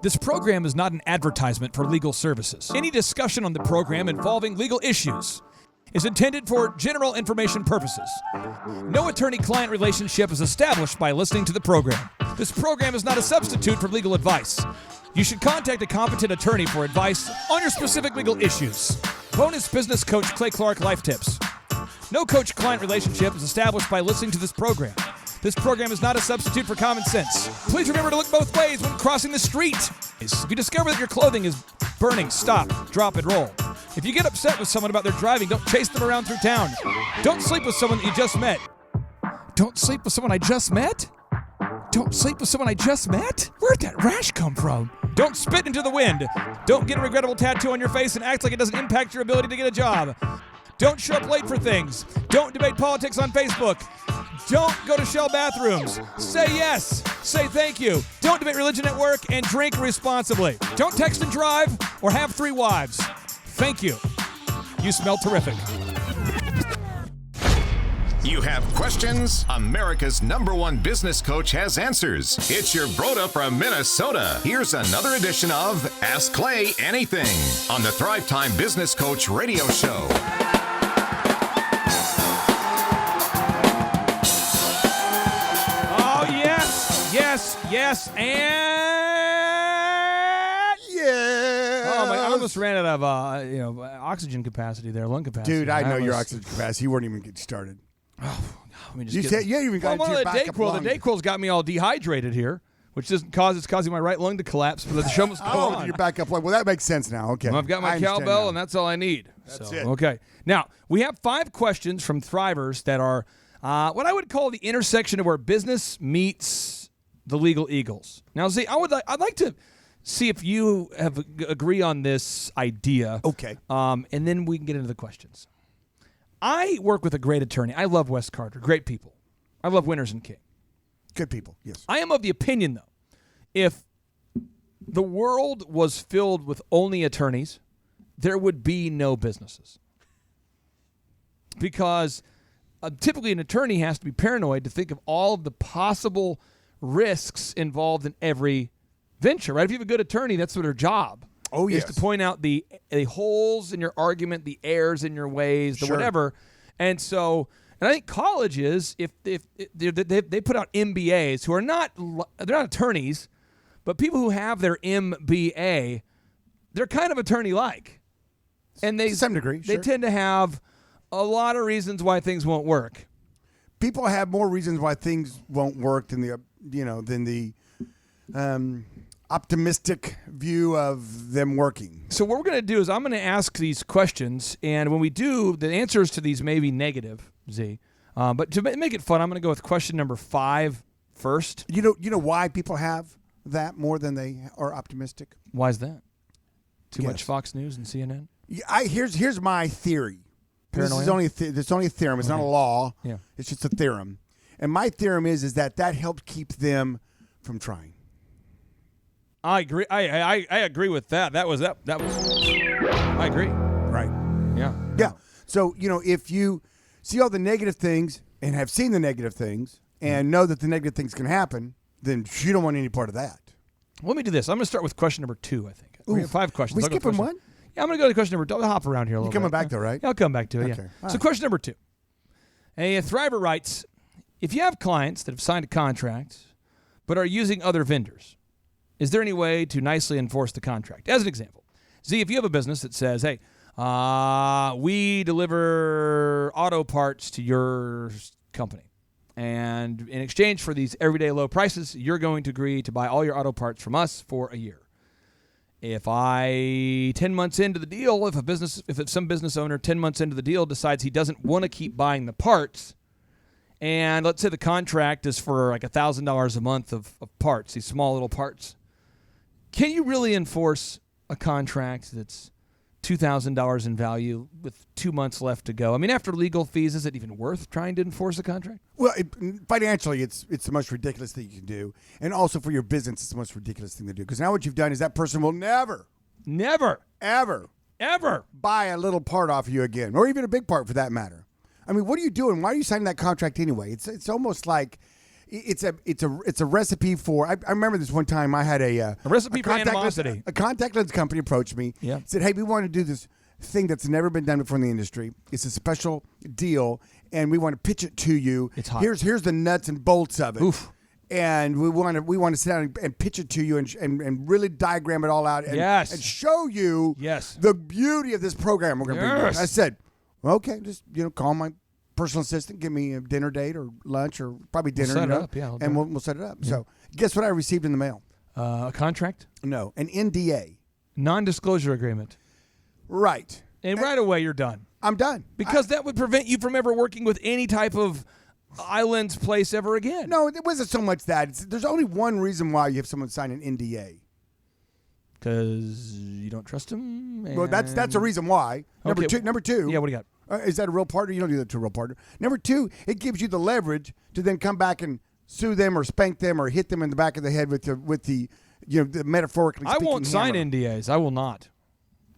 This program is not an advertisement for legal services. Any discussion on the program involving legal issues is intended for general information purposes. No attorney-client relationship is established by listening to the program. This program is not a substitute for legal advice. You should contact a competent attorney for advice on your specific legal issues. Bonus Business Coach Clay Clark Life Tips. No coach-client relationship is established by listening to this program. This program is not a substitute for common sense. Please remember to look both ways when crossing the street. If you discover that your clothing is burning, stop, drop, and roll. If you get upset with someone about their driving, don't chase them around through town. Don't sleep with someone that you just met. Don't sleep with someone I just met? Don't sleep with someone I just met? Where'd that rash come from? Don't spit into the wind. Don't get a regrettable tattoo on your face and act like it doesn't impact your ability to get a job. Don't show up late for things. Don't debate politics on Facebook. Don't go to Shell bathrooms. Say yes. Say thank you. Don't debate religion at work and drink responsibly. Don't text and drive or have 3 wives. Thank you. You smell terrific. You have questions? America's #1 business coach has answers. It's your Broda from Minnesota. Here's another edition of Ask Clay Anything on the Thrive Time Business Coach Radio Show. Yes, and yeah. Oh my! I almost ran out of oxygen capacity there, lung capacity. Dude, I know your oxygen capacity. You weren't even getting started. Oh, let me just you said you even got into your backup lung. The Dayquil's got me all dehydrated here, which doesn't cause it's causing my right lung to collapse. But the show must go on. Your backup lung. Well, that makes sense now. Okay, I've got my cowbell, and that's all I need. That's it. Okay. Now we have 5 questions from Thrivers that are what I would call the intersection of where business meets the legal eagles. Now, Z, I'd like to see if you agree on this idea. Okay. And then we can get into the questions. I work with a great attorney. I love Wes Carter. Great people. I love Winters and King. Good people, yes. I am of the opinion, though, if the world was filled with only attorneys, there would be no businesses. Because typically an attorney has to be paranoid to think of all of the possible risks involved in every venture, right? If you have a good attorney, that's their job. Oh, yes. Is to point out the holes in your argument, the errors in your ways, the whatever. And so, and I think colleges, if they put out MBAs who are they're not attorneys, but people who have their MBA, they're kind of attorney-like. And to some degree, they tend to have a lot of reasons why things won't work. People have more reasons why things won't work than the optimistic view of them working. So what we're going to do is I'm going to ask these questions, and when we do, the answers to these may be negative, Z. But to make it fun, I'm going to go with question number 5 first. You know why people have that more than they are optimistic? Why is that? Too much Fox News and CNN? Here's my theory. Paranoia? It's only a theorem. It's not a law. Yeah. It's just a theorem. And my theorem is that helped keep them from trying. I agree. I agree with that. That was. I agree. Right. Yeah. Yeah. So, if you see all the negative things and have seen the negative things and know that the negative things can happen, then you don't want any part of that. Let me do this. I'm going to start with question number 2, I think. We have 5 questions. We skipping one? Yeah, I'm going to go to question number 2. I'll hop around here a little bit. You're coming back, though, right? Yeah, I'll come back to it, okay. Yeah. So question number 2. A Thriver writes, if you have clients that have signed a contract but are using other vendors, is there any way to nicely enforce the contract? As an example, Z, if you have a business that says, hey, we deliver auto parts to your company, and in exchange for these everyday low prices, you're going to agree to buy all your auto parts from us for a year. If 10 months into the deal, if some business owner 10 months into the deal decides he doesn't want to keep buying the parts, and let's say the contract is for like $1,000 a month of parts, these small little parts, can you really enforce a contract that's $2,000 in value with 2 months left to go? I mean, after legal fees, is it even worth trying to enforce a contract? Well, financially, it's the most ridiculous thing you can do. And also for your business, it's the most ridiculous thing to do. Because now what you've done is that person will never, ever buy a little part off you again, or even a big part for that matter. I mean, what are you doing? Why are you signing that contract anyway? It's almost like It's a recipe for. I remember this one time. I had a recipe for animosity. A contact lens company approached me. Yeah. Said, "Hey, we want to do this thing that's never been done before in the industry. It's a special deal, and we want to pitch it to you. It's hot. Here's the nuts and bolts of it. Oof. And we want to sit down and pitch it to you and really diagram it all out and show you the beauty of this program we're going to bring you." I said, well, okay, just call my personal assistant, give me a dinner date or lunch or probably dinner. We'll set it up, yeah. And we'll set it up. Yeah. So guess what I received in the mail? A contract? No, an NDA. Non-disclosure agreement. Right. And right away you're done. I'm done. Because that would prevent you from ever working with any type of islands place ever again. No, it wasn't so much that. There's only one reason why you have someone sign an NDA. Because you don't trust them? Well, that's a reason why. Number two. Yeah, what do you got? Is that a real partner? You don't do that to a real partner. Number two, it gives you the leverage to then come back and sue them or spank them or hit them in the back of the head with the the metaphorically speaking I won't sign hammer. NDAs. I will not.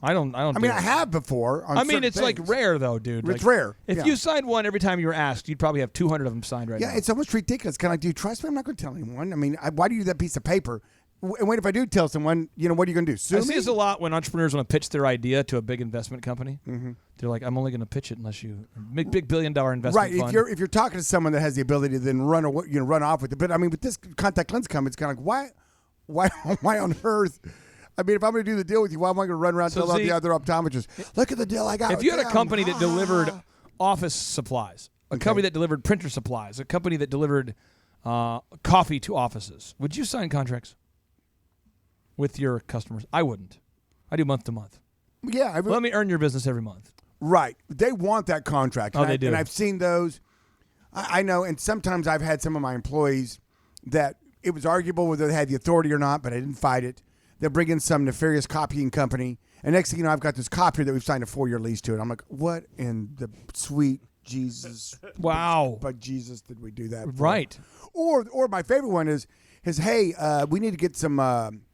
I don't. I mean, I have before. On it's things. like rare though, dude. It's rare. If you signed one every time you were asked, you'd probably have 200 of them signed right now. Yeah, it's almost ridiculous. Can I do trust me? I'm not going to tell anyone. I mean, why do you do that piece of paper? And wait, if I do tell someone, what are you going to do? Sue me? I see this a lot when entrepreneurs want to pitch their idea to a big investment company. Mm-hmm. They're like, I'm only going to pitch it unless you big $1 billion investment right. fund. If you're talking to someone that has the ability to then run off with it, but I mean, with this contact lens company, it's kind of like why on earth? I mean, if I'm going to do the deal with you, why am I going to run around and tell all the other optometrists, look at the deal I got? If you had a company that delivered office supplies, a company that delivered printer supplies, a company that delivered coffee to offices, would you sign contracts with your customers? I wouldn't. I do month to month. Yeah. Let me earn your business every month. Right. They want that contract. They do. And I've seen those. I know, and sometimes I've had some of my employees that it was arguable whether they had the authority or not, but I didn't fight it. They'll bring in some nefarious copying company, and next thing you know, I've got this copier that we've signed a 4-year lease to, and I'm like, what in the sweet Jesus? Wow. But Jesus, did we do that? Right. Or my favorite one is hey, we need to get some,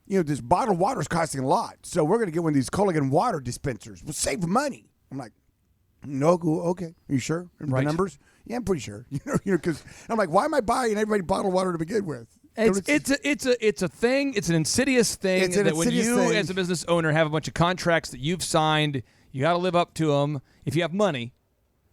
this bottled water is costing a lot, so we're going to get one of these Culligan water dispensers. We'll save money. I'm like, no, okay. Are you sure? Right. The numbers? Yeah, I'm pretty sure. Because I'm like, why am I buying everybody bottled water to begin with? It's a thing. It's an insidious thing when you, as a business owner, have a bunch of contracts that you've signed, you got to live up to them if you have money.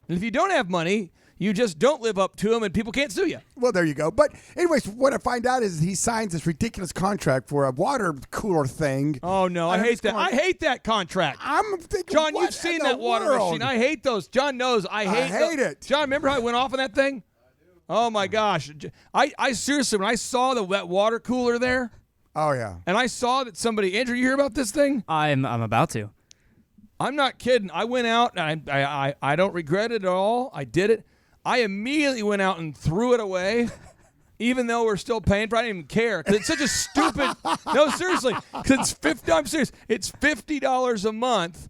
And if you don't have money, you just don't live up to them, and people can't sue you. Well, there you go. But anyways, what I find out is he signs this ridiculous contract for a water cooler thing. Oh no, I hate that. I hate that contract. I'm thinking, John, you've seen that water machine. I hate those. John knows. I hate it. John, remember how I went off on that thing? Oh my gosh! I seriously, when I saw that water cooler there. Oh yeah. And I saw that somebody. Andrew, you hear about this thing? I'm about to. I'm not kidding. I went out, and I don't regret it at all. I did it. I immediately went out and threw it away, even though we're still paying for it. I didn't even care. Because it's such a stupid... No, seriously. Because I'm serious. It's $50 a month.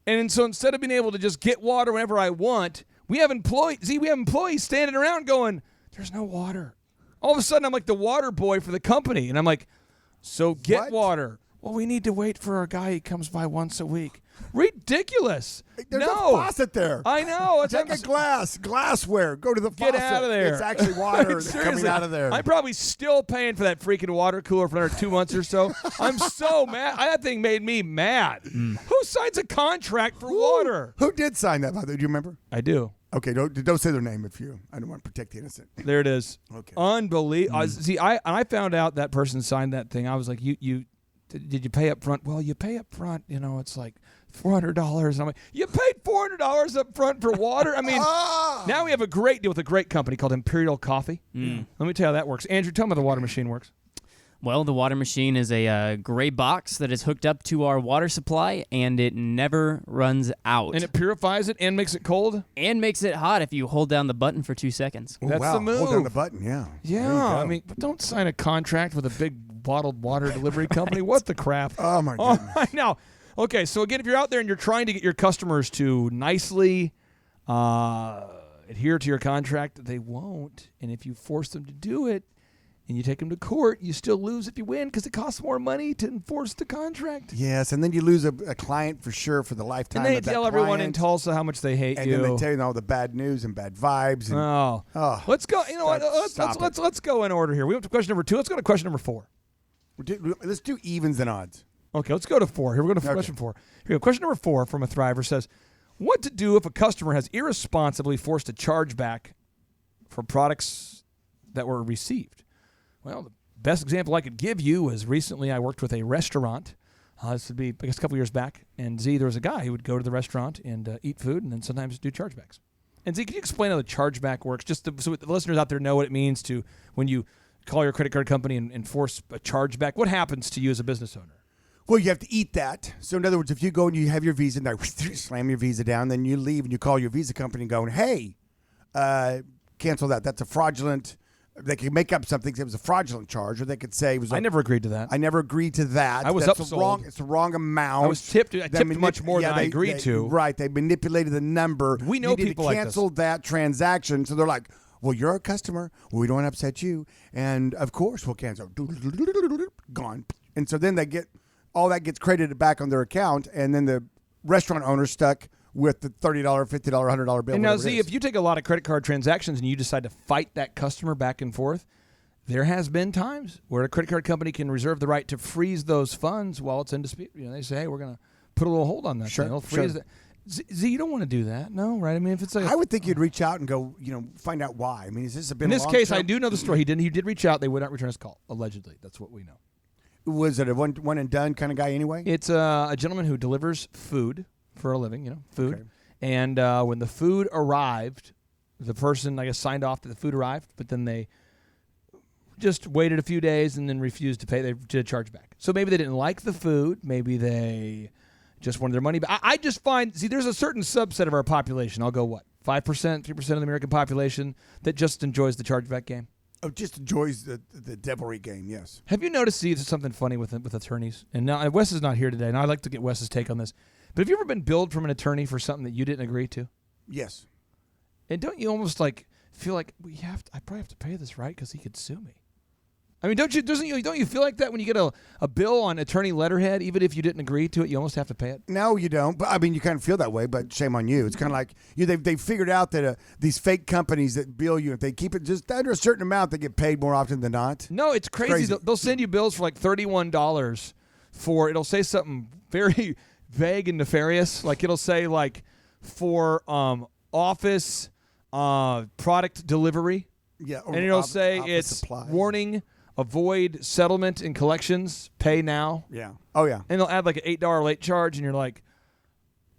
And so instead of being able to just get water whenever I want, we have employees standing around going, there's no water. All of a sudden, I'm like the water boy for the company. And I'm like, so get water. Well, we need to wait for our guy. He comes by once a week. Ridiculous. There's a faucet there. I know. Take a glassware. Go to the faucet. Get out of there. It's actually water that's coming out of there. I'm probably still paying for that freaking water cooler for another 2 months or so. I'm so mad. That thing made me mad. Who signs a contract for water? Who did sign that, by the way? Do you remember? I do. Okay, don't say their name I don't want to protect the innocent. There it is. Okay. Unbelievable. See, I found out that person signed that thing. I was like, did you pay up front? Well, you pay up front, it's like $400. And I'm like, you paid $400 up front for water? I mean, now we have a great deal with a great company called Imperial Coffee. Let me tell you how that works. Andrew, tell me how the water machine works. Well, the water machine is a gray box that is hooked up to our water supply, and it never runs out. And it purifies it and makes it cold? And makes it hot if you hold down the button for 2 seconds. Oh, That's the move. Hold down the button, yeah. Yeah, I mean, but don't sign a contract with a big bottled water delivery company. What the crap? Oh, my goodness. I know. Okay, so again, if you're out there and you're trying to get your customers to nicely adhere to your contract, they won't. And if you force them to do it, and you take them to court, you still lose if you win because it costs more money to enforce the contract. Yes, and then you lose a client for sure for the lifetime. And they of that tell everyone in client. Tulsa how much they hate And you. then they tell you all the bad news and bad vibes. And, Let's go. You know what? Stop Let's go in order here. We went to question number 2. Let's go to question number 4. let's do evens and odds. Okay, let's go to 4. Here we go to question 4. Here we go. Question number 4 from a Thriver says, what to do if a customer has irresponsibly forced a chargeback for products that were received? Well, the best example I could give you is recently I worked with a restaurant. This would be, I guess, a couple years back. And Z, there was a guy who would go to the restaurant and eat food and then sometimes do chargebacks. And Z, can you explain how the chargeback works, just so the listeners out there know what it means to when you call your credit card company and force a chargeback? What happens to you as a business owner? Well, you have to eat that. So in other words, if you go and you have your Visa and they slam your Visa down, then you leave and you call your Visa company and going, hey, cancel that. That's a fraudulent. They could make up something. It was a fraudulent charge, or they could say it was. I never agreed to that. I never agreed to that. I was That's upsold. It's the wrong amount. I was tipped. I tipped much more than I agreed to. Right. They manipulated the number. We know you need people to like this. cancel that transaction. So they're like, well, you're a customer. Well, we don't want to upset you. And, of course, we'll cancel. Gone. And so then all that gets credited back on their account, and then the restaurant owner's stuck with the $30, $50, $100 bill. And now, Z, if you take a lot of credit card transactions and you decide to fight that customer back and forth, there has been times where a credit card company can reserve the right to freeze those funds while it's in dispute. They say, hey, we're going to put a little hold on that thing. They'll freeze that. Z, you don't want to do that, no, right? I mean, if it's I would think you'd reach out and go, find out why. I mean, is this in this case, I do know the story. He did reach out. They would not return his call, allegedly. That's what we know. Was it a one and done kind of guy anyway? It's a gentleman who delivers food for a living, food. Okay. And when the food arrived, the person, I guess, signed off that the food arrived, but then they just waited a few days and then refused to pay. They did a chargeback. So maybe they didn't like the food. Maybe they just wanted their money back. I just find, there's a certain subset of our population. I'll go, 5%, 3% of the American population that just enjoys the chargeback game. Oh, just enjoys the devilry game, yes. Have you noticed, there's something funny with attorneys? And now Wes is not here today, and I'd like to get Wes's take on this. But have you ever been billed from an attorney for something that you didn't agree to? Yes. And don't you almost feel like I probably have to pay this, right? Because he could sue me. I mean, don't you feel like that when you get a bill on attorney letterhead, even if you didn't agree to it, you almost have to pay it? No, you don't. But I mean, you kind of feel that way. But shame on you. It's kind of like they've figured out that these fake companies that bill you, if they keep it just under a certain amount, they get paid more often than not. No, it's crazy. They'll send you bills for $31 for. It'll say something very vague and nefarious. It'll say for office product delivery. Yeah, and it'll say it's supplies. Warning. Avoid settlement and collections. Pay now. Yeah. Oh, yeah. And they'll add an $8 late charge, and you're like,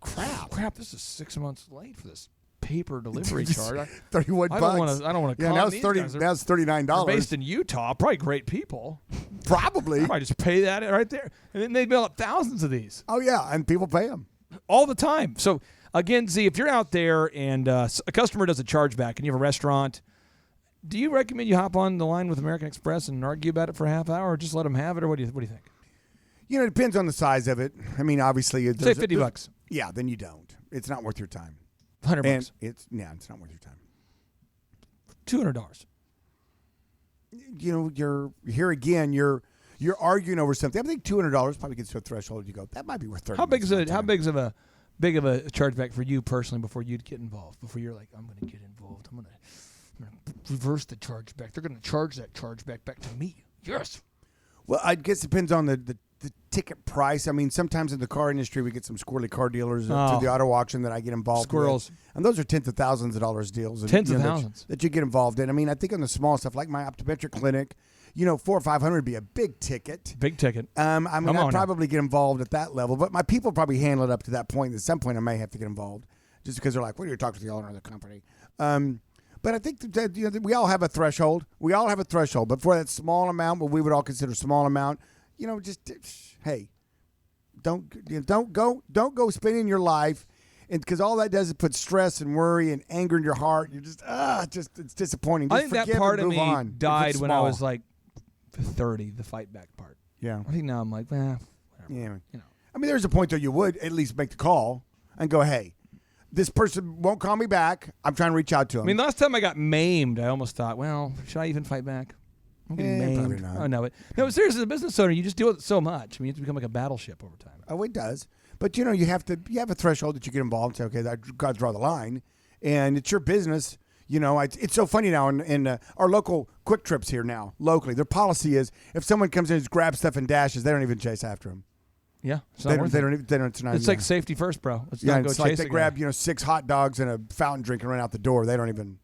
crap, this is 6 months late for this paper delivery charge. $31. I don't want to. Yeah, now it's $39. They're based in Utah. Probably great people. Probably. I might just pay that right there, and then they mail up thousands of these. Oh yeah, and people pay them all the time. So again, Z, if you're out there and a customer does a chargeback, and you have a restaurant. Do you recommend you hop on the line with American Express and argue about it for a half hour, or just let them have it, or what do you think? It depends on the size of it. I mean, obviously, say $50. Yeah, then you don't. It's not worth your time. $100. It's not worth your time. $200. You're here again. You're arguing over something. I think $200 probably gets to a threshold. You go, that might be worth $30. How big of a chargeback for you personally before you'd get involved? Before you're like, I'm going to get involved. I'm going to reverse the chargeback. They're going to charge that chargeback back to me. Yes. Well, I guess it depends on the ticket price. I mean, sometimes in the car industry, we get some squirrely car dealers through the auto auction that I get involved Squirrels. with. And those are tens of thousands of dollars deals. Tens of thousands. That you get involved in. I mean, I think on the small stuff, like my optometric clinic, $400 or $500 would be a big ticket. Big ticket. I'd probably get involved at that level. But my people probably handle it up to that point. At some point, I may have to get involved just because they're like, well, you're talking to the owner of the company. But I think that we all have a threshold. We all have a threshold. But for that small amount, what we would all consider small amount, hey, don't go spending your life, and because all that does is put stress and worry and anger in your heart. You're it's disappointing. Just I think that part of me died when I was 30. The fight back part. Yeah. I think now I'm whatever. Yeah. I mean, there's a point that you would at least make the call and go, hey. This person won't call me back. I'm trying to reach out to him. I mean, last time I got maimed, I almost thought, well, should I even fight back? Probably not. Oh, no. No, seriously, as a business owner, you just deal with it so much. I mean, you have to become like a battleship over time. Oh, it does. But, you have a threshold that you get involved and say, okay, I've got to draw the line. And it's your business. It's so funny now in our local Quick Trips here now, locally. Their policy is if someone comes in and grabs stuff and dashes, they don't even chase after them. Yeah, it's not worth it. It's like safety first, bro. Let's not go it's like chase they grab 6 hot dogs and a fountain drink and run out the door. They don't even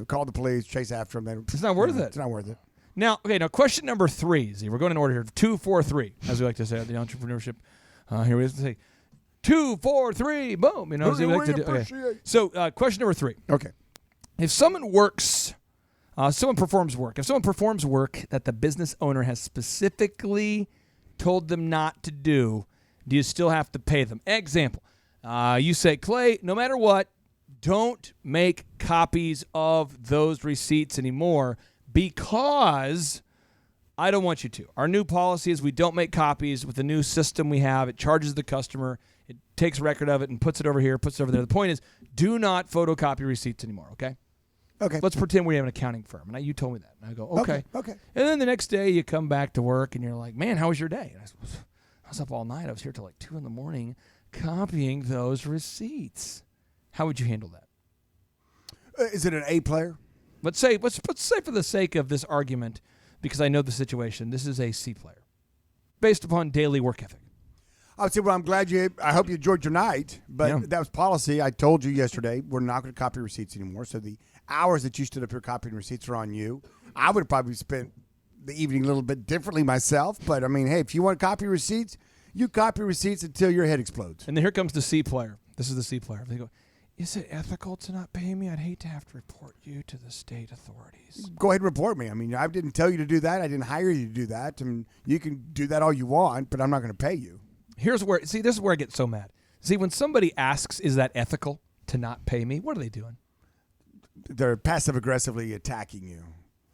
call the police, chase after them. It's not worth it. It's not worth it. Now, question number 3. Z, we're going in order here. 2, 4, 3, as we like to say at the entrepreneurship. Here we say 2, 4, 3, boom. As we like to do. Okay. So, question number 3. Okay. If someone performs work that the business owner has specifically told them not to do you still have to pay them? Example, you say, Clay, no matter what, don't make copies of those receipts anymore because I don't want you to. Our new policy is we don't make copies. With the new system we have, it charges the customer. It takes record of it and puts it over here, puts it over there. The point is, do not photocopy receipts anymore, okay? Okay. Let's pretend we have an accounting firm. And you told me that. And I go, okay. Okay. And then the next day you come back to work and you're like, man, how was your day? And I was up all night. I was here till like 2 a.m. copying those receipts. How would you handle that? Is it an A player? Let's say for the sake of this argument, because I know the situation, this is a C player based upon daily work ethic. I would say, well, I hope you enjoyed your night, but that was policy. I told you yesterday, we're not going to copy receipts anymore. So the hours that you stood up here copying receipts are on you. I would have probably spent the evening a little bit differently myself. But, I mean, hey, if you want to copy receipts, you copy receipts until your head explodes. And then here comes the C player. This is the C player. They go, is it ethical to not pay me? I'd hate to have to report you to the state authorities. Go ahead and report me. I mean, I didn't tell you to do that. I didn't hire you to do that. I mean, you can do that all you want, but I'm not going to pay you. This is where I get so mad. See, when somebody asks, is that ethical to not pay me, what are they doing? They're passive-aggressively attacking you.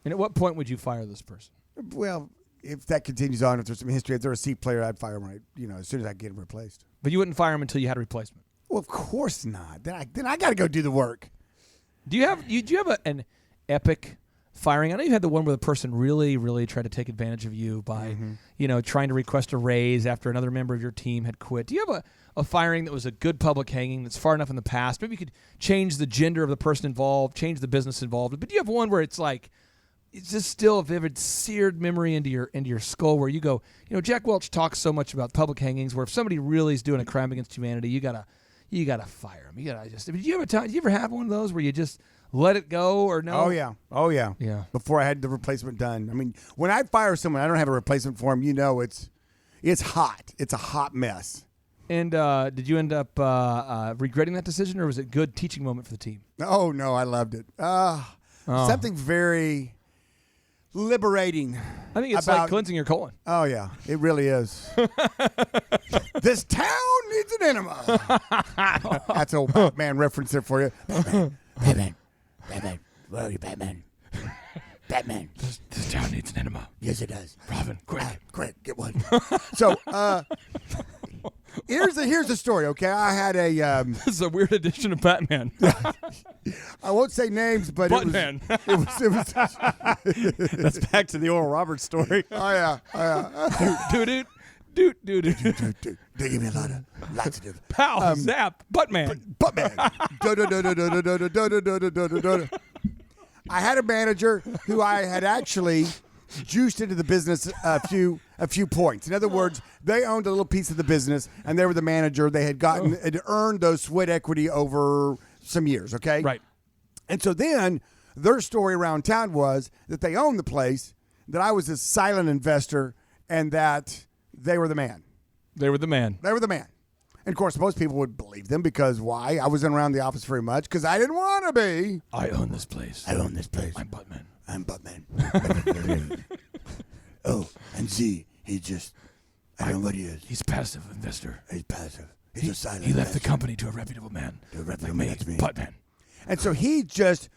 And at what point would you fire this person? Well, if that continues on, if there's some history, if they're a C player, I'd fire them as soon as I get them replaced. But you wouldn't fire them until you had a replacement? Well, of course not. Then I got to go do the work. Do you have an epic firing? I know you had the one where the person really, really tried to take advantage of you by, trying to request a raise after another member of your team had quit. Do you have a firing that was a good public hanging that's far enough in the past? Maybe you could change the gender of the person involved, change the business involved. But do you have one where it's like, it's just still a vivid, seared memory into your skull where you go, Jack Welch talks so much about public hangings where if somebody really is doing a crime against humanity, you gotta fire them. Do you ever have one of those where you just let it go or no? Oh yeah. Before I had the replacement done. I mean, when I fire someone, I don't have a replacement for them. It's hot. It's a hot mess. And did you end up regretting that decision, or was it a good teaching moment for the team? Oh no, I loved it. Something very liberating. I think it's like cleansing your colon. Oh yeah, it really is. This town needs an enema. That's an old Batman reference there for you. Batman. Where are you, Batman? Batman. This town needs an enema. Yes, it does. Robin, quick. Quick, get one. So, here's the story, okay? I had a... This is a weird edition of Batman. I won't say names, but Batman. It was That's back to the Oral Roberts story. Oh, yeah. Dude. They give me a lot of laxative. Pow, zap, Buttman. I had a manager who I had actually juiced into the business a few points. In other words, they owned a little piece of the business, and they were the manager. They had earned those sweat equity over some years, okay? Right. And so then their story around town was that they owned the place, that I was a silent investor, and that they were the man. They were the man. And, of course, most people would believe them because why? I wasn't around the office very much because I didn't want to be. I own this place. I'm Buttman. Oh, and Z, I don't know what he is. He's a passive investor. He's passive. He's a silent He left investor. the company to a reputable man. That's me. Buttman. And so he just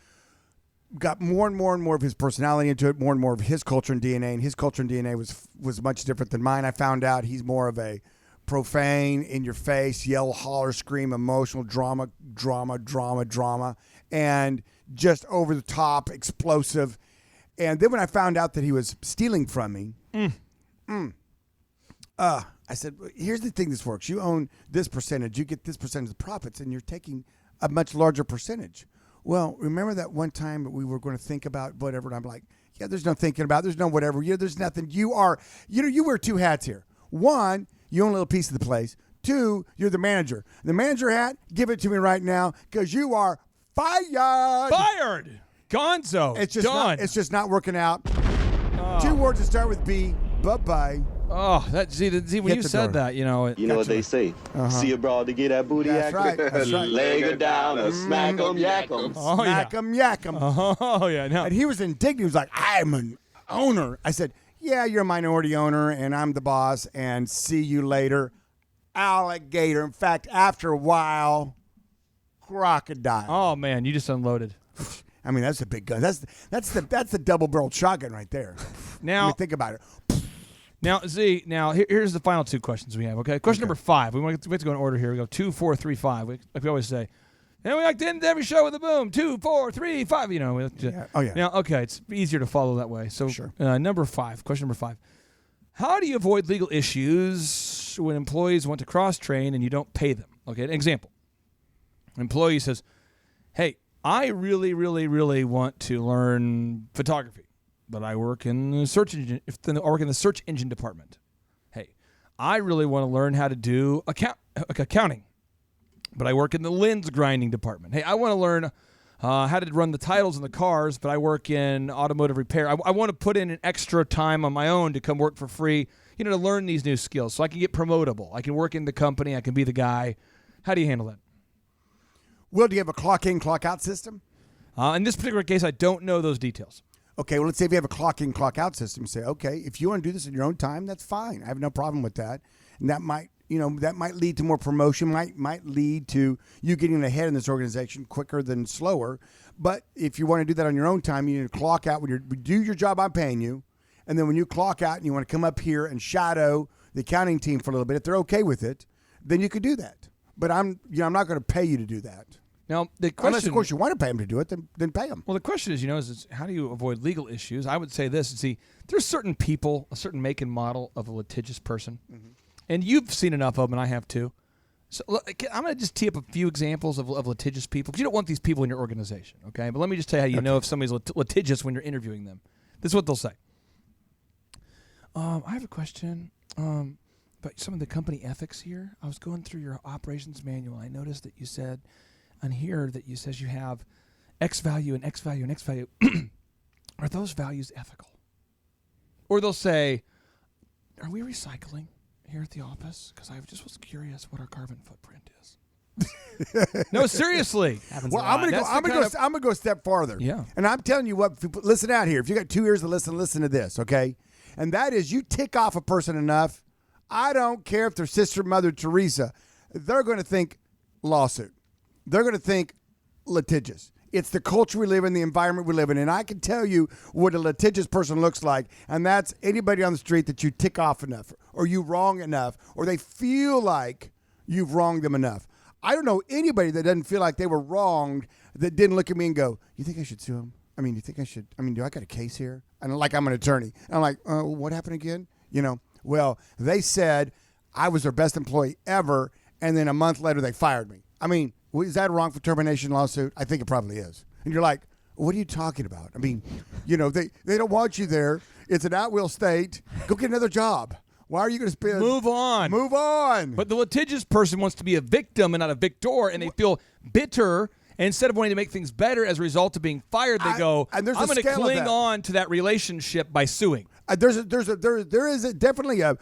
got more and more of his personality into it, more and more of his culture and DNA, and his culture and DNA was much different than mine. I found out he's more of a profane, in-your-face, yell, holler, scream, emotional, drama, and just over-the-top, explosive. And then when I found out that he was stealing from me, I said, here's the thing this works. You own this percentage. You get this percentage of the profits, and you're taking a much larger percentage. Well, remember that one time that we were going to think about whatever, and I'm like, yeah, there's no thinking about it. There's no whatever. There's nothing. You wear two hats here. One, you own a little piece of the place. Two, you're the manager. The manager hat, give it to me right now because you are fired. Fired. Gonzo. It's just done. It's just not working out. Two words that start with B. Bye-bye. Oh, see when you said that, You know what they say. See a broad to get that booty That's right. That's right. Leg her down or smack 'em, yak 'em. Oh, Smack 'em, yak 'em. Oh, yeah. No. And he was indignant. He was like, I'm an owner. I said, yeah, you're a minority owner, and I'm the boss, and see you later. Alligator. In fact, after a while, crocodile. Oh, man, you just unloaded. I mean, that's a big gun. That's the double-barreled shotgun right there. Now, think about it. Here's the final two questions we have, okay? Question number 5. We have to go in order here. We go 2, 4, 3, 5. Like we always say. And we like to end every show with a boom. 2, 4, 3, 5. Yeah. Oh, yeah. Now, okay, it's easier to follow that way. So, Sure. Number 5, question number 5. How do you avoid legal issues when employees want to cross-train and you don't pay them? Okay, an example. An employee says, hey, I really, really, really want to learn photography, but I work in the search engine department. Hey, I really want to learn how to do accounting, but I work in the lens grinding department. Hey, I want to learn how to run the titles in the cars, but I work in automotive repair. I want to put in an extra time on my own to come work for free, to learn these new skills so I can get promotable. I can work in the company. I can be the guy. How do you handle that? Will, do you have a clock-in, clock-out system? In this particular case, I don't know those details. Okay, well, let's say if you have a clock-in, clock-out system, say, okay, if you want to do this in your own time, that's fine. I have no problem with that. And that might lead to more promotion, might lead to you getting ahead in this organization quicker than slower. But if you want to do that on your own time, you need to clock out when you do your job. I'm paying you, and then when you clock out and you want to come up here and shadow the accounting team for a little bit, if they're okay with it, then you could do that. But I'm not going to pay you to do that. Now, the question, unless, of course, you want to pay them to do it, then pay them. Well, the question is, is how do you avoid legal issues? I would say this. See, there's certain people, a certain make and model of a litigious person, and you've seen enough of them, and I have too. So I'm going to just tee up a few examples of litigious people, because you don't want these people in your organization, okay? But let me just tell you how you know if somebody's litigious when you're interviewing them. This is what they'll say. I have a question about some of the company ethics here. I was going through your operations manual. I noticed that you said on here that you says you have X value and X value and X value. Are those values ethical? Or they'll say, are we recycling here at the office? Because I just was curious what our carbon footprint is. No, seriously. Well, I'm gonna go a step farther. Yeah. And I'm telling you what, listen out here. If you got 2 ears to listen to this, okay? And that is, you tick off a person enough, I don't care if they're Sister Mother Teresa, they're going to think lawsuit. They're going to think litigious. It's the culture we live in, the environment we live in. And I can tell you what a litigious person looks like, and that's anybody on the street that you tick off enough, or you wrong enough, or they feel like you've wronged them enough. I don't know anybody that doesn't feel like they were wronged that didn't look at me and go, you think I should sue him? I mean, do I got a case here? And like, I'm an attorney. And I'm like, what happened again? Well, they said I was their best employee ever, and then a month later they fired me. I mean, is that a wrongful termination lawsuit? I think it probably is. And you're like, what are you talking about? I mean, they don't want you there. It's an at-will state. Go get another job. Why are you going to spend? Move on. But the litigious person wants to be a victim and not a victor, and they feel bitter. And instead of wanting to make things better as a result of being fired, they go, I'm going to cling on to that relationship by suing. There is definitely a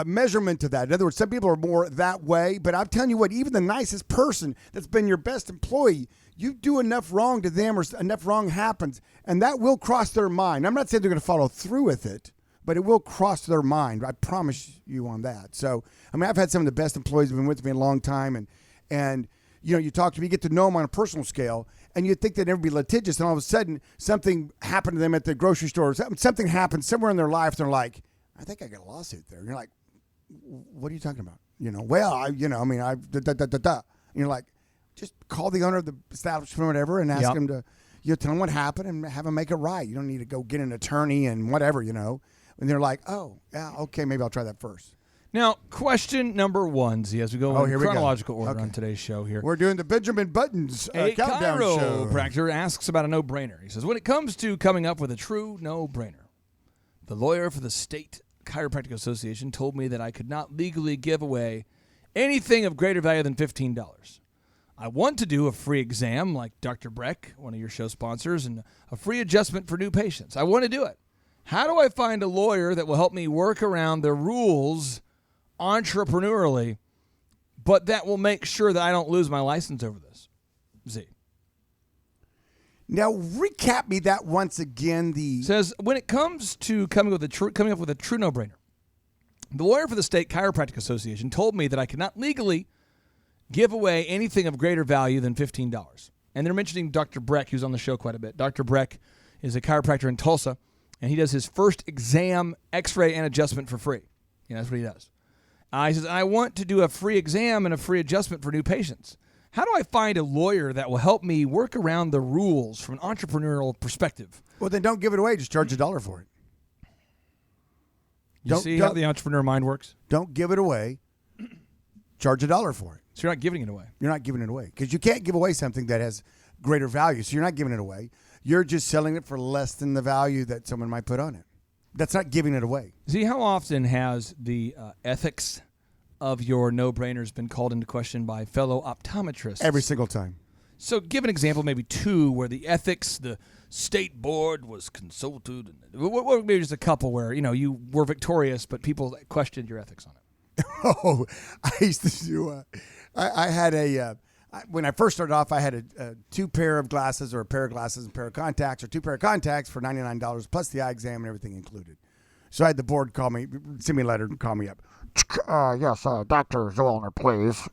measurement to that. In other words, some people are more that way, but I'm telling you what, even the nicest person that's been your best employee, you do enough wrong to them or enough wrong happens, and that will cross their mind. I'm not saying they're going to follow through with it, but it will cross their mind. I promise you on that. So, I mean, I've had some of the best employees who've been with me a long time, and you talk to me, you get to know them on a personal scale, and you'd think they'd never be litigious, and all of a sudden, something happened to them at the grocery store. Something happened somewhere in their life, and they're like, I think I got a lawsuit there. And you're like, what are you talking about? And you're like, just call the owner of the establishment or whatever and ask him to, you tell them what happened and have them make it right. You don't need to go get an attorney and whatever, And they're like, oh, yeah, okay, maybe I'll try that first. Now, question number 1, Z, as we go in chronological order Okay. on today's show here. We're doing the Benjamin Buttons A countdown show. chiropractor asks about a no-brainer. He says, when it comes to coming up with a true no-brainer, the lawyer for the State Chiropractic Association told me that I could not legally give away anything of greater value than $15. I want to do a free exam like Dr. Breck, one of your show sponsors, and a free adjustment for new patients. I want to do it. How do I find a lawyer that will help me work around the rules entrepreneurially, but that will make sure that I don't lose my license over this? Z. Now, recap me that once again. Says, when it comes to coming up with a true no-brainer, the lawyer for the State Chiropractic Association told me that I could not legally give away anything of greater value than $15. And they're mentioning Dr. Breck, who's on the show quite a bit. Dr. Breck is a chiropractor in Tulsa, and he does his first exam, x-ray, and adjustment for free. That's what he does. He says, I want to do a free exam and a free adjustment for new patients. How do I find a lawyer that will help me work around the rules from an entrepreneurial perspective? Well, then don't give it away. Just charge $1 for it. You see how the entrepreneur mind works? Don't give it away. Charge $1 for it. So you're not giving it away. You're not giving it away because you can't give away something that has greater value. So you're not giving it away. You're just selling it for less than the value that someone might put on it. That's not giving it away. See, how often has the ethics of your no-brainers been called into question by fellow optometrists? Every single time. So give an example, maybe 2, where the ethics, the state board was consulted. Or maybe just a couple where, you were victorious, but people questioned your ethics on it. Oh, I used to do. I had when I first started off, I had a 2 pair of glasses, or a pair of glasses and a pair of contacts, or 2 pair of contacts for $99 plus the eye exam and everything included. So I had the board call me, send me a letter, and call me up. Yes, Dr. Zoellner, please.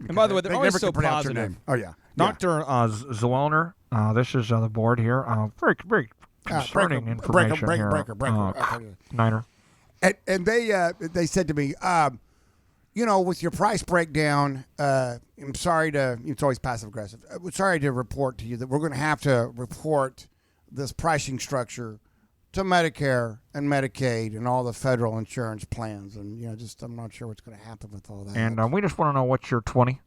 And by the way, they're always so pronounce your positive. name. Oh yeah, Dr. Zoellner, this is the board here. Very, very concerning information here. Niner. And they said to me, with your price breakdown, I'm sorry to, it's always passive aggressive. I'm sorry to report to you that we're going to have to report this pricing structure to Medicare and Medicaid and all the federal insurance plans. And, I'm not sure what's going to happen with all that. And we just want to know what's your 20.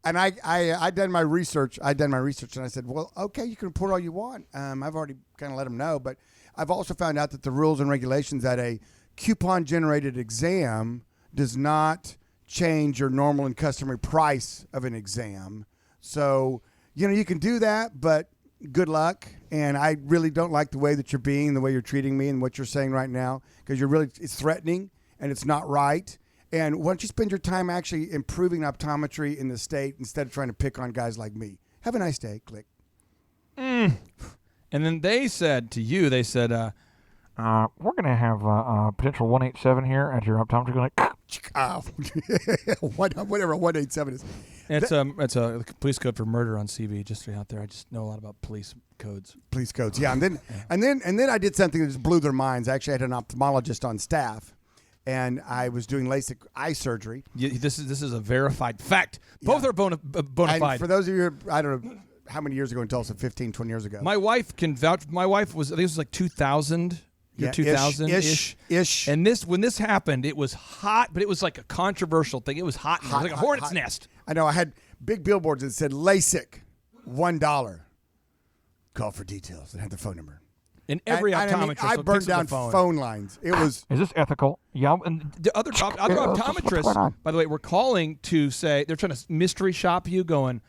And I done my research. And I said, well, okay, you can report all you want. I've already kind of let them know. But I've also found out that the rules and regulations that a coupon-generated exam does not change your normal and customary price of an exam. So, you can do that, but good luck. And I really don't like the way that you're being, the way you're treating me and what you're saying right now, because it's threatening and it's not right. And why don't you spend your time actually improving optometry in the state instead of trying to pick on guys like me? Have a nice day. Click. And then they said to you, we're going to have potential 187 here at your optometry clinic. Whatever 187 is. It's a police code for murder on CV. Just so you're out there, I just know a lot about police codes. Police codes, yeah. And then I did something that just blew their minds. I actually had an ophthalmologist on staff, and I was doing LASIK eye surgery. This is a verified fact. Both are bona fide. And for those of you, I don't know how many years ago in Tulsa, 15, 20 years ago. My wife can vouch. My wife was, I think it was like 2000. Yeah, 2000-ish. And when this happened, it was hot, but it was like a controversial thing. It was hot. It was like a hornet's nest. I know. I had big billboards that said LASIK, $1. Call for details. And had the phone number. And every optometrist. I burned down phone lines. It was. Is this ethical? Yeah. And the other optometrists, by the way, were calling to say they're trying to mystery shop you, going,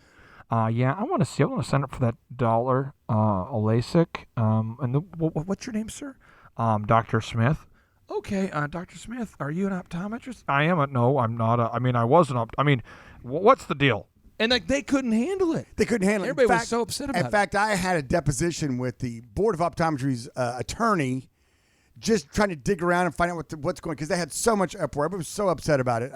yeah, I want to see. I want to sign up for that $1 LASIK. And what's your name, sir? Dr. Smith. Okay, Dr. Smith, are you an optometrist? I am. No, I'm not. I was an what's the deal? And they couldn't handle it. They couldn't handle it. Everybody was so upset about it. In fact, I had a deposition with the Board of Optometry's attorney, just trying to dig around and find out what's going on, because they had so much uproar. Everybody was so upset about it,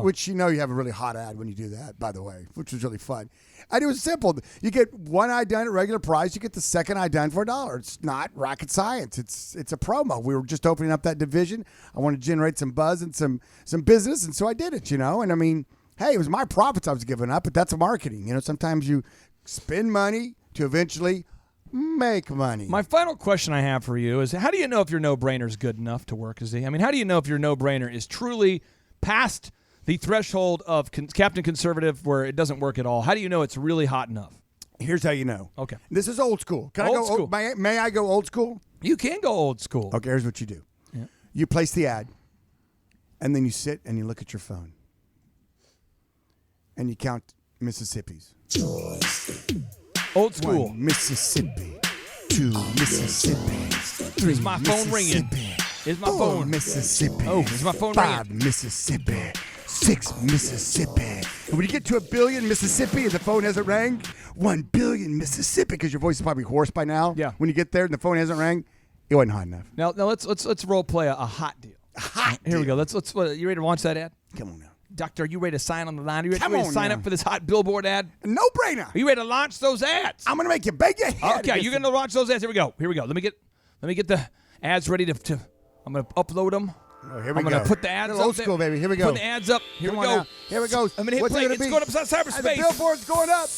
which you have a really hot ad when you do that, by the way, which was really fun. And it was simple. You get one eye done at regular price. You get the second eye done for $1. It's not rocket science. It's a promo. We were just opening up that division. I wanted to generate some buzz and some business, and so I did it, And I mean, hey, it was my profits I was giving up, but that's marketing. Sometimes you spend money to eventually make money. My final question I have for you is, how do you know if your no-brainer is good enough to work? I mean, how do you know if your no-brainer is truly past the threshold of Captain Conservative where it doesn't work at all? How do you know it's really hot enough? Here's how you know. Okay. This is old school. Can Old I go school. May I go old school? You can go old school. Okay, here's what you do. Yeah. You place the ad, and then you sit and you look at your phone. And you count Mississippis. Old school. 1 Mississippi. 2 Mississippi. 3 Is my phone ringing? Is my 4 phone? Mississippi. Oh, is my phone 5 ringing? Mississippi. 6 Mississippi. And when you get to 1 billion Mississippi and the phone hasn't rang, 1 billion Mississippi, because your voice is probably hoarse by now. Yeah. When you get there and the phone hasn't rang, it wasn't hot enough. Now let's role play a hot deal. Here we go. Let's you ready to launch that ad? Come on now. Doctor, are you ready to sign on the line? Are you ready, Come to on sign now. up for this hot billboard ad? No brainer. Are you ready to launch those ads? I'm gonna make you beg your head. Okay, you're gonna launch those ads. Here we go. Let me get the ads ready to I'm gonna upload them. Oh, here we I'm go. gonna put the ads Little up old there. school, baby. Here we go. Put the ads up. Here Come we on go. now. Here we go. I'm gonna hit What's play. it gonna It's be? going up to And the cyberspace. billboard's going up.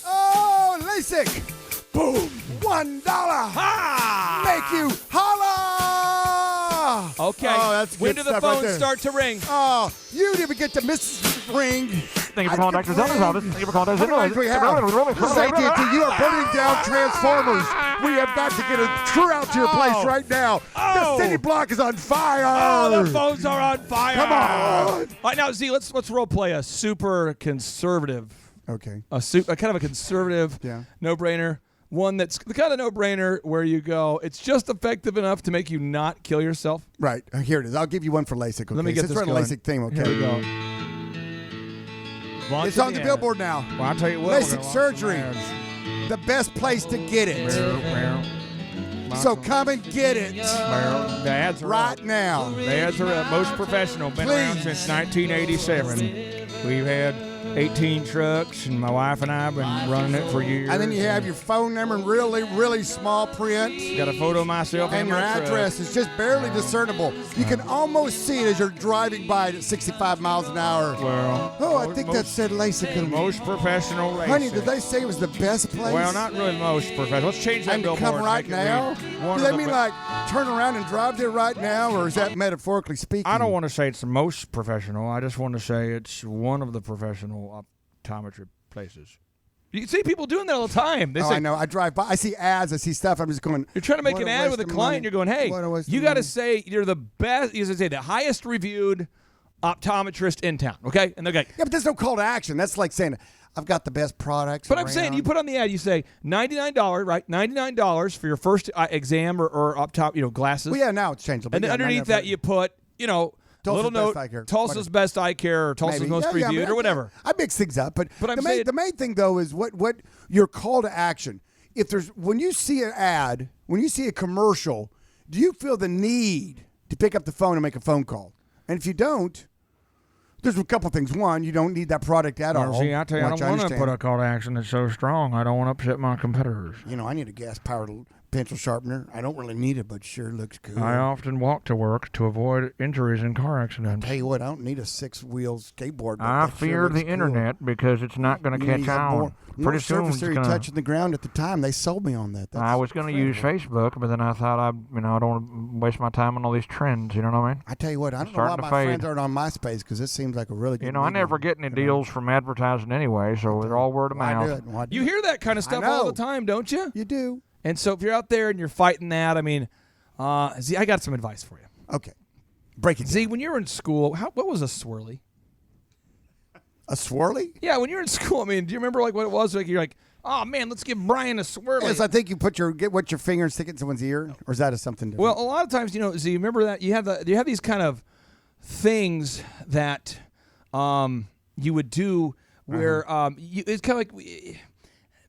Oh, LASIK. Boom. $1. Ha! Make you holla. Okay. Oh, that's when good do the stuff right phones there. start to ring? Oh, you didn't even get to miss ring. Thank you for calling Dr. Zellner's office. Thank you for calling Dr. Zellner's We have. This is AT&T. You are burning down transformers. We have got to get a crew out to your place right now. Oh. The city block is on fire. Oh, the phones are on fire. Come on. All right, now Z, let's role play a super conservative, Okay. a kind of a conservative Yeah. no-brainer. One that's the kind of no-brainer where you go, it's just effective enough to make you not kill yourself. Right. Here it is. I'll give you one for LASIK. Okay? Let me get Since this we're on a going. LASIK theme, okay? Here we go. It's on the billboard now. Well, I'll tell you what. LASIK surgery. The best place to get it. So come and get it The ads are right up. now. The ads are up. Most professional. Been around Please. since 1987. We've had 18 trucks, and my wife and I have been running it for years. And then you have your phone number in really, really small print. Got a photo of myself And your my truck. address is just barely discernible. You can almost see it as you're driving by it at 65 miles an hour. Well, Oh, I think that said LASIK. most professional LASIK. Honey, did they say it was the best place? Well, not really most professional. Let's change that And to billboard. come right make it now? read one Do of they the mean be- like turn around and drive there right now, or is that metaphorically speaking? I don't want to say it's the most professional. I just want to say it's one of the professional optometry places. You can see people doing that all the time. They Oh, say, I know. I drive by. I see ads. I see stuff. I'm just going. You're trying to make what an a ad waste with a of client. money. You're going, hey, What a waste you of got to money. say you're the best. You say the highest reviewed optometrist in town. Okay, and they're like, Yeah, but there's no call to action. That's like saying, I've got the best products. but I'm saying you put on the ad. You say $99, right? $99 for your first exam or glasses. Well, yeah, now it's changed. And then underneath that, you put, a Tulsa's little note, Best Eye Care. Tulsa's Whatever. Best Eye Care or Tulsa's Maybe. Most Yeah, Reviewed but or whatever. I mix things up, but I'm the saying- main thing though is what your call to action. If there's when you see an ad, when you see a commercial, do you feel the need to pick up the phone and make a phone call? And if you don't, there's a couple things. One, you don't need that product at all. Well, see, I tell you, I which don't want to understand. put a call to action that's so strong. I don't want to upset my competitors. I need a gas-powered pencil sharpener. I don't really need it, but sure looks good. I often walk to work to avoid injuries in car accidents. Tell you what, I don't need a 6-wheel skateboard. But I that sure fear looks the cool. internet because it's not going to You catch need that on. more Pretty soon surface it's area going touching the ground at the time. They sold me on that. That's I was going to use incredible. Facebook, but then I thought I don't want to waste my time on all these trends. You know what I mean? I tell you what, I don't know why starting my to fade. friends aren't on MySpace because this seems like a really good. I medium. never get any deals from advertising anyway, so they're all word of Why do mouth. it? Why do You it? hear that kind of stuff all know. the time, don't you? You do. And so if you're out there and you're fighting that, I mean, Z, I got some advice for you. Okay, break it. Z, down. when you were in school, what was a swirly? A swirly? Yeah, when you were in school, I mean, do you remember like what it was? Like you're like, oh man, let's give Brian a swirly. Yes, I think you get your finger and stick it in someone's ear, or is that something different? Well, a lot of times, Z, remember that you have these kind of things that you would do where it's kind of like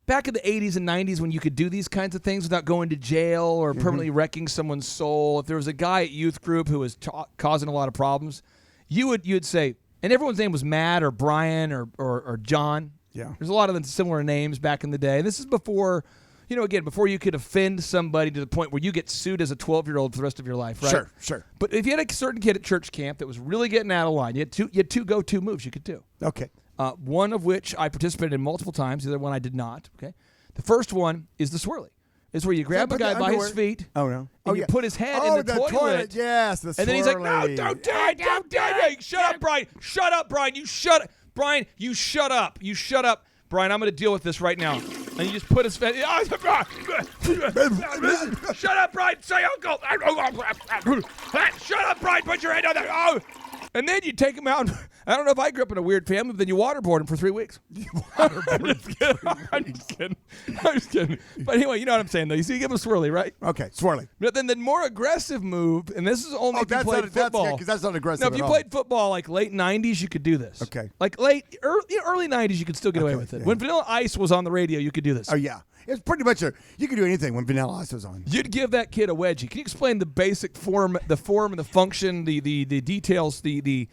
back in the 80s and 90s when you could do these kinds of things without going to jail or permanently wrecking someone's soul. If there was a guy at youth group who was causing a lot of problems, you'd say, and everyone's name was Matt or Brian or John. Yeah. There's a lot of similar names back in the day. This is before, before you could offend somebody to the point where you get sued as a 12-year-old for the rest of your life, right? Sure. But if you had a certain kid at church camp that was really getting out of line, you had two go-to moves you could do. Okay. One of which I participated in multiple times. The other one I did not. Okay. The first one is the swirly. is where you grab a guy by his feet. Oh, no. And you put his head in the toilet. Yes, the and then he's like, no, don't do it. Don't do it. Shut up, Brian. Shut up, Brian. You shut up. Brian, you shut up. You shut up. Brian, I'm going to deal with this right now. And you just put his head. Shut up, Brian. Say uncle. Shut up, Brian. Put your head on there. Oh. And then you take him out. I don't know if I grew up in a weird family, but then you waterboard him for 3 weeks. I'm just kidding. But anyway, you know what I'm saying, though. You see, you give him a swirly, right? Okay, swirly. But then the more aggressive move, and this is only if you played football. Because that's not aggressive No, if you played football like late 90s, you could do this. Okay. Like early 90s, you could still get away with it. Yeah. When Vanilla Ice was on the radio, you could do this. Oh, yeah. It's pretty much you could do anything when Vanilla Ice was on. You'd give that kid a wedgie. Can you explain the basic form and the function, the details, the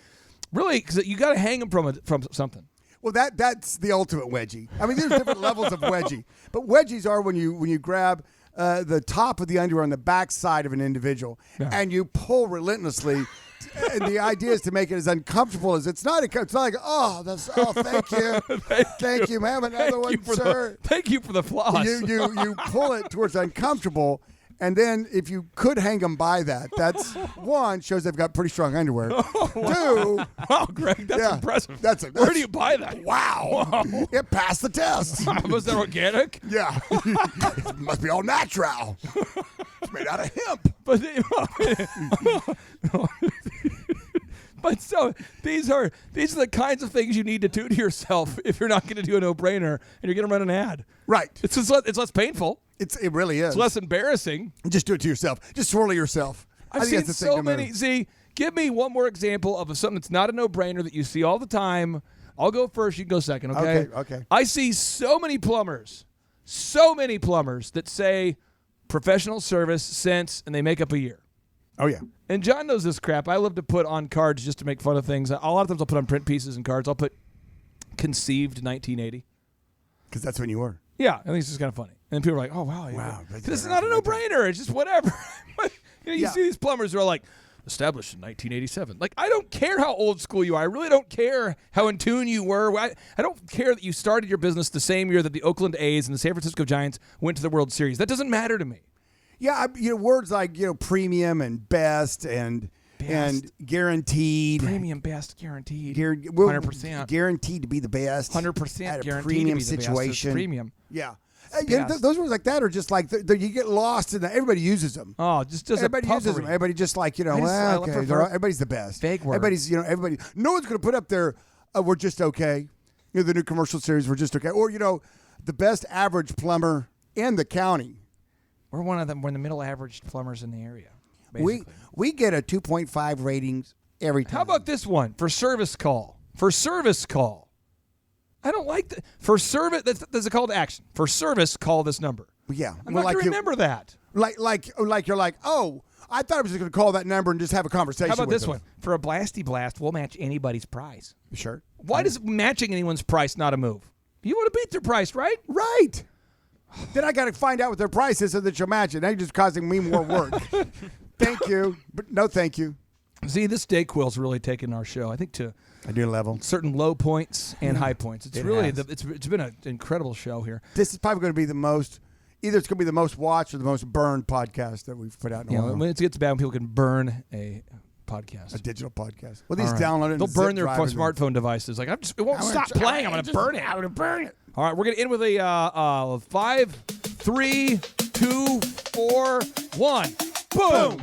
really, because you got to hang him from something. Well, that's the ultimate wedgie. I mean, there's different levels of wedgie, but wedgies are when you grab the top of the underwear on the back side of an individual and you pull relentlessly. And the idea is to make it as uncomfortable as it's not. It's not like, thank you, thank you, ma'am, another one, sir. Thank you for the floss. You pull it towards uncomfortable, and then if you could hang them by that's one, shows they've got pretty strong underwear. Two, wow, Greg, that's impressive. Where do you buy that? Wow. It passed the test. Was that organic? Yeah, it must be all natural. It's made out of hemp. But so these are the kinds of things you need to do to yourself if you're not going to do a no-brainer and you're going to run an ad. Right. It's less painful. It really is. It's less embarrassing. Just do it to yourself. Just swirl yourself. I've seen so many. See, give me one more example of something that's not a no-brainer that you see all the time. I'll go first. You can go second. Okay. I see so many plumbers that say professional service since, and they make up a year. Oh, yeah. And John knows this crap. I love to put on cards just to make fun of things. A lot of times I'll put on print pieces and cards. I'll put conceived 1980. Because that's when you were. Yeah, I think it's just kind of funny. And people are like, oh, wow. This is not a no-brainer. It's just whatever. You see these plumbers who are like, established in 1987. Like, I don't care how old school you are. I really don't care how in tune you were. I don't care that you started your business the same year that the Oakland A's and the San Francisco Giants went to the World Series. That doesn't matter to me. Yeah, words like premium and best and guaranteed. Premium, best, guaranteed. 100%. Guaranteed to be the best. 100% at a guaranteed premium to be the best. situation. It's premium. Yeah. Those words like that are just like you get lost in that. Everybody uses them. Oh, just everybody uses them. Everybody just like everybody's the best. Fake words. Everybody. No one's going to put up there. We're just okay. The new commercial series. We're just okay. Or the best average plumber in the county. We're one of them. We're the middle average plumbers in the area. Basically. We get a 2.5 ratings every time. How about this one for service call? I don't like that. For service, that's a call to action. For service, call this number. Yeah. I'm not going to remember that. Like you're like, oh, I thought I was just going to call that number and just have a conversation with them. How about this one? For a blasty blast, we'll match anybody's price. Sure. Why does matching anyone's price not a move? You want to beat their price, right? Right. Then I got to find out what their price is so that you'll match it. Now you're just causing me more work. Thank you, but no thank you. See, this Dayquil's really taken our show, I think, to a new level. Certain low points and high points. It's it's been an incredible show here. This is probably going to be the most. Either it's going to be the most watched or the most burned podcast that we've put out in a while. When it gets bad, when people can burn a podcast. A digital podcast. Well, these download it. They'll burn their smartphone devices. Like, it won't stop playing. I'm going to burn it. I'm going to burn it. All right, we're going to end with a 5, 3, 2, 4, 1. Boom.